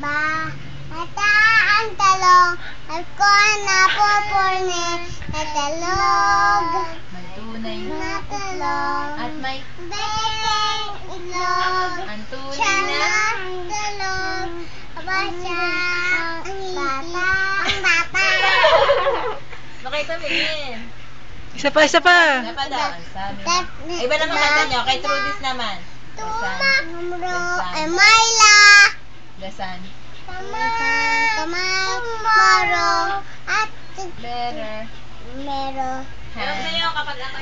Mata ang talong, at ko na pupurni na talog. May tunay Na talong, at may bekeng itlog. ang tunay Siya na ang talong, aba siya ang bata. Ang bata. Bakit tumingin? Isa pa, isa pa. Dapat daw. Sabi mo. Iba naman kanta nyo. Kay Trudis naman. Tumak mo Gasan. ay Myla. Gasan. Tomorrow at Better. meron. Harap na yun kapag ang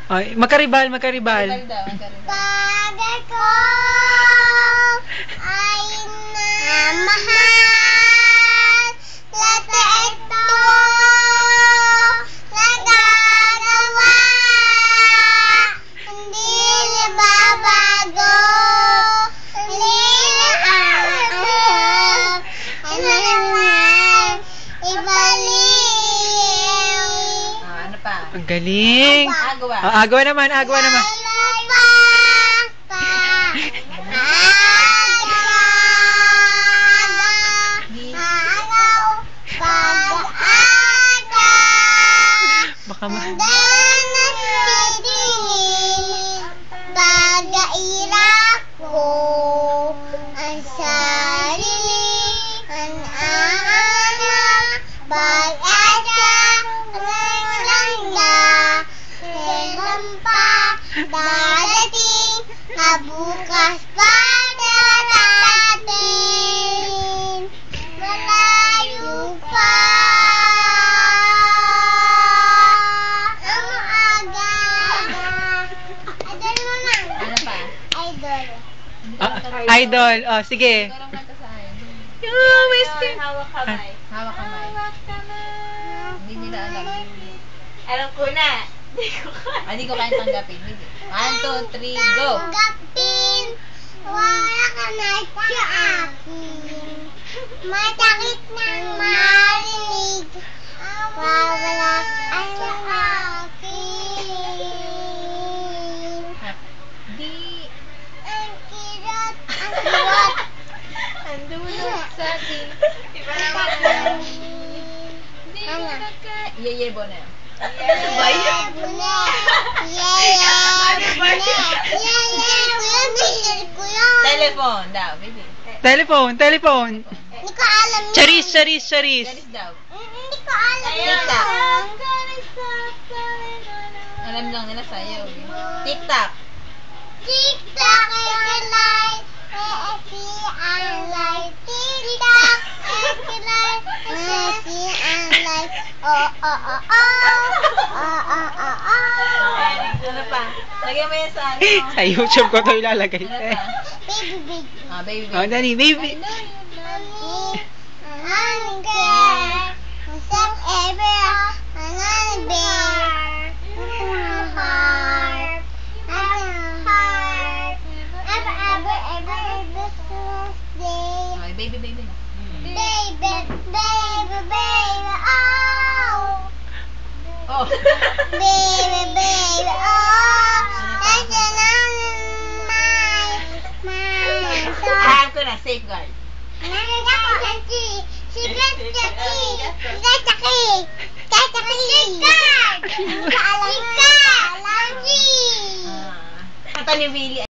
Ay, magkaribal, magkaribal. Karibal daw. Ang karibal. Pag ako ay namahal, lahat ito nagagawa, hindi niya babago, hindi niya ibalik. Ano pa? Ang galing. Agawa. Agawa naman, agawa naman. Baka Pag-aira ko ang sarili, ang ama, pag-asa, ang langga, kailan pa dadating, na bukas pa darating, malayo pa. Ang aga. Idol mo na. Ano pa? Idol. idol. Oh, sige. Ikaw lang kanta sa akin. Oh, may skin. Hawak kamay. Hawak kamay. Hindi nila alam. Alam ko na. Hindi ko kaya tanggapin. 1, 2, 3, go! Tanggapin, wala ka na sa akin. Masakit nang marinig, wawala ka sa akin. Di Ang kirot, ang kirot. ang dulot sa atin. Iba Di Ano? mo nagka... Yeyebo na. Yeah, Telephone daw, baby. Telephone, telephone. Hindi ko alam yun. Charis, charis, charis. Charis daw. Hindi ko alam yun. TikTok. Alam lang nila sa'yo. TikTok. TikTok, light, ang light. TikTok, light, ang light. Oh, oh, oh, oh. Oh, oh, oh, oh. Ano pa? Lagyan mo yan sa ano. Sa YouTube ko to ilalagay. Ano pa? Baby, baby. Ah, baby. Oh, Dani, baby. Mommy, I'm girl. What's ever, I'm bear. Heart, heart. Ever, Christmas day. Okay, baby, baby. Baby, baby, baby, oh. Oh. Baby, baby, oh. That's my soul. Alam ko na, safeguard. Kanta ni Willie.